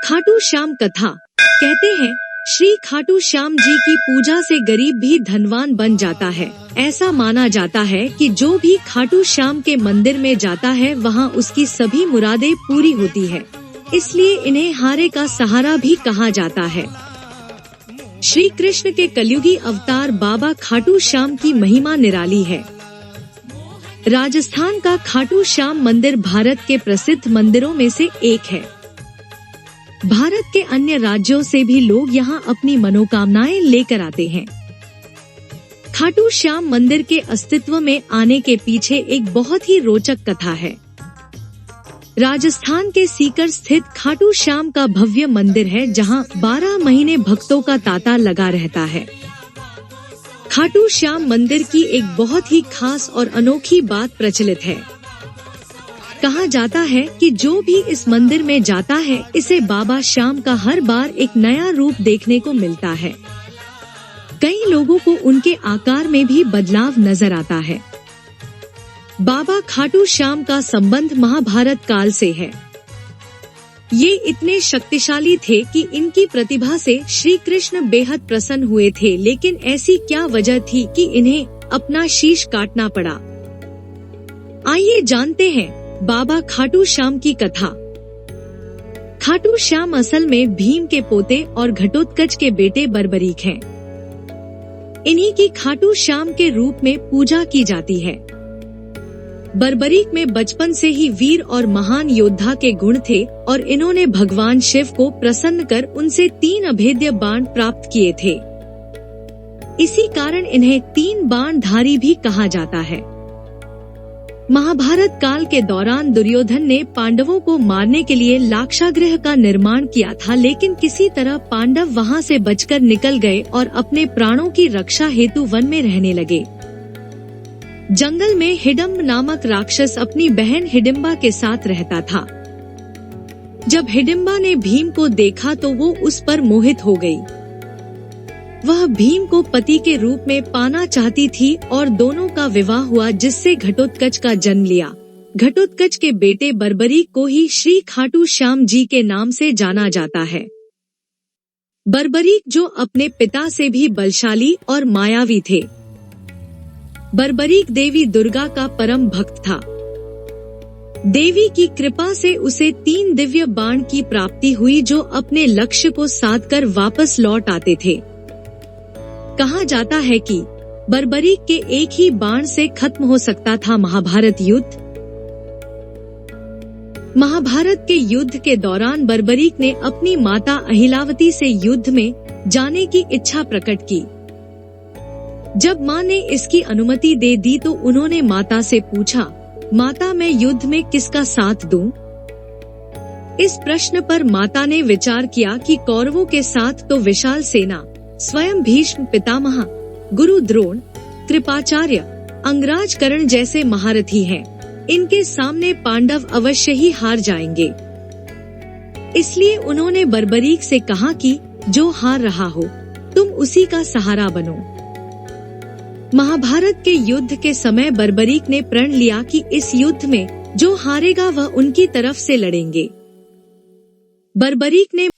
खाटू श्याम कथा। कहते हैं श्री खाटू श्याम जी की पूजा से गरीब भी धनवान बन जाता है। ऐसा माना जाता है कि जो भी खाटू श्याम के मंदिर में जाता है वहाँ उसकी सभी मुरादें पूरी होती है। इसलिए इन्हें हारे का सहारा भी कहा जाता है। श्री कृष्ण के कलयुगी अवतार बाबा खाटू श्याम की महिमा निराली है। राजस्थान का खाटू श्याम मंदिर भारत के प्रसिद्ध मंदिरों में से एक है। भारत के अन्य राज्यों से भी लोग यहां अपनी मनोकामनाएं लेकर आते हैं। खाटू श्याम मंदिर के अस्तित्व में आने के पीछे एक बहुत ही रोचक कथा है। राजस्थान के सीकर स्थित खाटू श्याम का भव्य मंदिर है, जहां 12 महीने भक्तों का तांता लगा रहता है। खाटू श्याम मंदिर की एक बहुत ही खास और अनोखी बात प्रचलित है। कहा जाता है कि जो भी इस मंदिर में जाता है इसे बाबा श्याम का हर बार एक नया रूप देखने को मिलता है। कई लोगों को उनके आकार में भी बदलाव नजर आता है। बाबा खाटू श्याम का संबंध महाभारत काल से है। ये इतने शक्तिशाली थे कि इनकी प्रतिभा से श्री कृष्ण बेहद प्रसन्न हुए थे, लेकिन ऐसी क्या वजह थी कि इन्हें अपना शीश काटना पड़ा। आइए जानते हैं बाबा खाटू श्याम की कथा। खाटू श्याम असल में भीम के पोते और घटोत्कच के बेटे बर्बरीक हैं। इन्हीं की खाटू श्याम के रूप में पूजा की जाती है। बर्बरीक में बचपन से ही वीर और महान योद्धा के गुण थे और इन्होंने भगवान शिव को प्रसन्न कर उनसे 3 अभेद्य बाण प्राप्त किए थे। इसी कारण इन्हें 3 बाणधारी भी कहा जाता है। महाभारत काल के दौरान दुर्योधन ने पांडवों को मारने के लिए लाक्षागृह का निर्माण किया था, लेकिन किसी तरह पांडव वहां से बचकर निकल गए और अपने प्राणों की रक्षा हेतु वन में रहने लगे। जंगल में हिडम्ब नामक राक्षस अपनी बहन हिडिंबा के साथ रहता था। जब हिडिंबा ने भीम को देखा तो वो उस पर मोहित हो गई। वह भीम को पति के रूप में पाना चाहती थी और दोनों का विवाह हुआ, जिससे घटोत्कच का जन्म लिया। घटोत्कच के बेटे बर्बरीक को ही श्री खाटू श्याम जी के नाम से जाना जाता है। बर्बरीक जो अपने पिता से भी बलशाली और मायावी थे। बर्बरीक देवी दुर्गा का परम भक्त था। देवी की कृपा से उसे 3 दिव्य बाण की प्राप्ति हुई, जो अपने लक्ष्य को साधकर वापस लौट आते थे। कहा जाता है कि बर्बरीक के एक ही बाण से खत्म हो सकता था महाभारत युद्ध। महाभारत के युद्ध के दौरान बर्बरीक ने अपनी माता अहिलावती से युद्ध में जाने की इच्छा प्रकट की। जब मां ने इसकी अनुमति दे दी तो उन्होंने माता से पूछा, माता मैं युद्ध में किसका साथ दूं? इस प्रश्न पर माता ने विचार किया कि कौरवों के साथ तो विशाल सेना, स्वयं भीष्म पितामह, गुरु द्रोण, कृपाचार्य, अंगराज कर्ण जैसे महारथी हैं। इनके सामने पांडव अवश्य ही हार जाएंगे। इसलिए उन्होंने बर्बरीक से कहा कि जो हार रहा हो तुम उसी का सहारा बनो। महाभारत के युद्ध के समय बर्बरीक ने प्रण लिया कि इस युद्ध में जो हारेगा वह उनकी तरफ से लड़ेंगे। बर्बरीक ने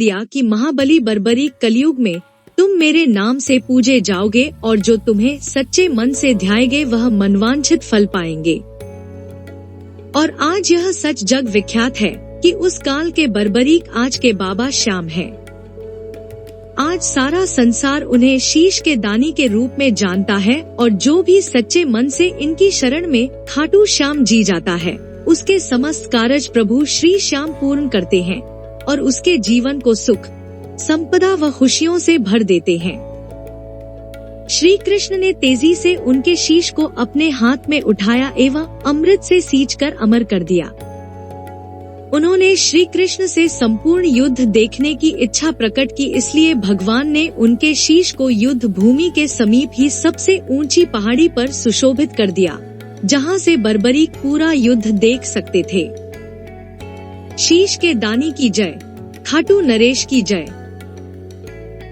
दिया कि महाबली बर्बरीक कलयुग में तुम मेरे नाम से पूजे जाओगे और जो तुम्हें सच्चे मन से ध्याएंगे वह मनवांछित फल पाएंगे। और आज यह सच जग विख्यात है कि उस काल के बर्बरीक आज के बाबा श्याम हैं। आज सारा संसार उन्हें शीश के दानी के रूप में जानता है और जो भी सच्चे मन से इनकी शरण में खाटू श्याम जी जाता है उसके समस्त कारज प्रभु श्री श्याम पूर्ण करते हैं और उसके जीवन को सुख, संपदा व खुशियों से भर देते हैं। श्री कृष्ण ने तेजी से उनके शीश को अपने हाथ में उठाया एवं अमृत से सींचकर अमर कर दिया। उन्होंने श्री कृष्ण से संपूर्ण युद्ध देखने की इच्छा प्रकट की, इसलिए भगवान ने उनके शीश को युद्ध भूमि के समीप ही सबसे ऊंची पहाड़ी पर सुशोभित कर दिया, जहां से बर्बरीक पूरा युद्ध देख सकते थे। शीश के दानी की जय, खाटू नरेश की जय।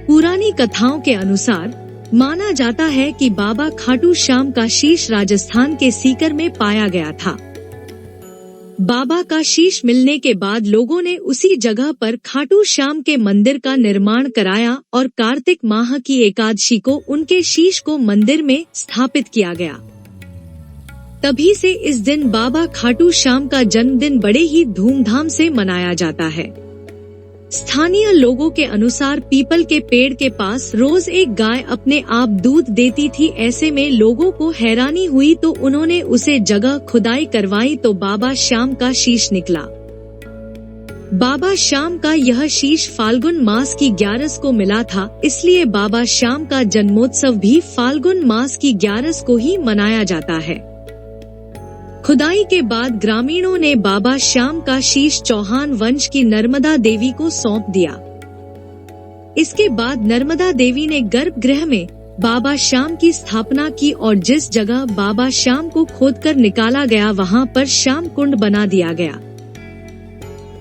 पुरानी कथाओं के अनुसार माना जाता है कि बाबा खाटू श्याम का शीश राजस्थान के सीकर में पाया गया था। बाबा का शीश मिलने के बाद लोगों ने उसी जगह पर खाटू श्याम के मंदिर का निर्माण कराया और कार्तिक माह की एकादशी को उनके शीश को मंदिर में स्थापित किया गया। तभी से इस दिन बाबा खाटू श्याम का जन्मदिन बड़े ही धूमधाम से मनाया जाता है। स्थानीय लोगों के अनुसार पीपल के पेड़ के पास रोज एक गाय अपने आप दूध देती थी। ऐसे में लोगों को हैरानी हुई तो उन्होंने उसे जगह खुदाई करवाई तो बाबा श्याम का शीश निकला। बाबा श्याम का यह शीश फाल्गुन मास की 11 को मिला था, इसलिए बाबा श्याम का जन्मोत्सव भी फाल्गुन मास की 11 को ही मनाया जाता है। खुदाई के बाद ग्रामीणों ने बाबा श्याम का शीश चौहान वंश की नर्मदा देवी को सौंप दिया। इसके बाद नर्मदा देवी ने गर्भगृह में बाबा श्याम की स्थापना की और जिस जगह बाबा श्याम को खोदकर निकाला गया वहां पर श्याम कुंड बना दिया गया।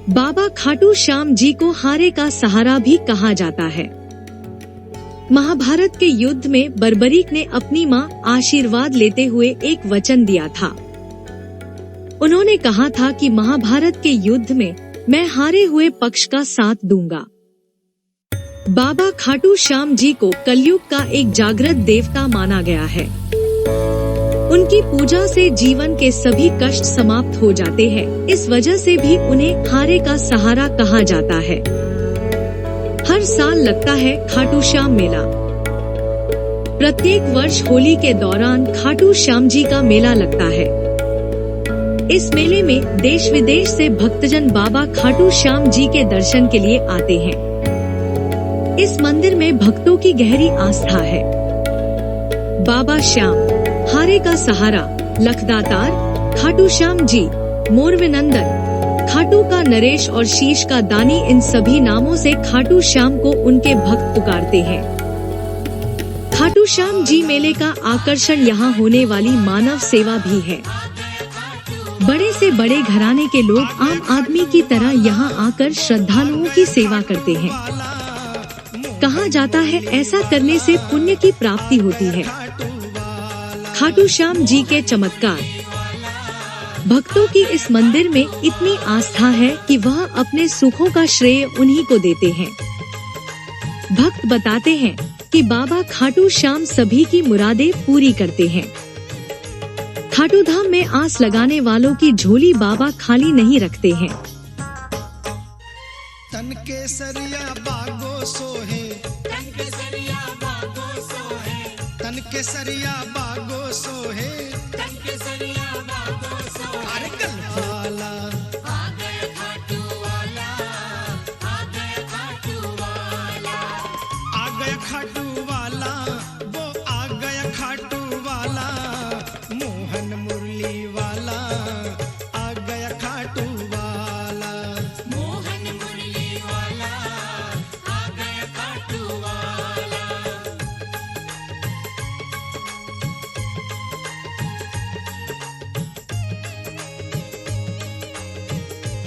बाबा खाटू श्याम जी को हारे का सहारा भी कहा जाता है। महाभारत के युद्ध में बर्बरीक ने अपनी मां आशीर्वाद लेते हुए एक वचन दिया था। उन्होंने कहा था कि महाभारत के युद्ध में मैं हारे हुए पक्ष का साथ दूंगा। बाबा खाटू श्याम जी को कलयुग का एक जागृत देवता माना गया है। उनकी पूजा से जीवन के सभी कष्ट समाप्त हो जाते हैं, इस वजह से भी उन्हें हारे का सहारा कहा जाता है। हर साल लगता है खाटू श्याम मेला। प्रत्येक वर्ष होली के दौरान खाटू श्याम जी का मेला लगता है। इस मेले में देश विदेश से भक्तजन बाबा खाटू श्याम जी के दर्शन के लिए आते हैं। इस मंदिर में भक्तों की गहरी आस्था है। बाबा श्याम, हारे का सहारा, लखदातार, खाटू श्याम जी, मोरविनंदन, खाटू का नरेश और शीश का दानी, इन सभी नामों से खाटू श्याम को उनके भक्त पुकारते हैं। खाटू श्याम जी मेले का आकर्षण यहाँ होने वाली मानव सेवा भी है। बड़े से बड़े घराने के लोग आम आदमी की तरह यहाँ आकर श्रद्धालुओं की सेवा करते हैं। कहा जाता है ऐसा करने से पुण्य की प्राप्ति होती है। खाटू श्याम जी के चमत्कार। भक्तों की इस मंदिर में इतनी आस्था है कि वह अपने सुखों का श्रेय उन्हीं को देते हैं। भक्त बताते हैं कि बाबा खाटू श्याम सभी की मुरादें पूरी करते हैं। खाटू धाम में आस लगाने वालों की झोली बाबा खाली नहीं रखते हैं। तन के सरिया बागो सोहे, तन के सरिया बागो सोहे, तन के सरिया बागो सोहे, तन के सरिया बागो सोहे। अरे कलवाला आ गए खाटू वाला, आ गए खाटू वाला, आ गए खाटू वाला।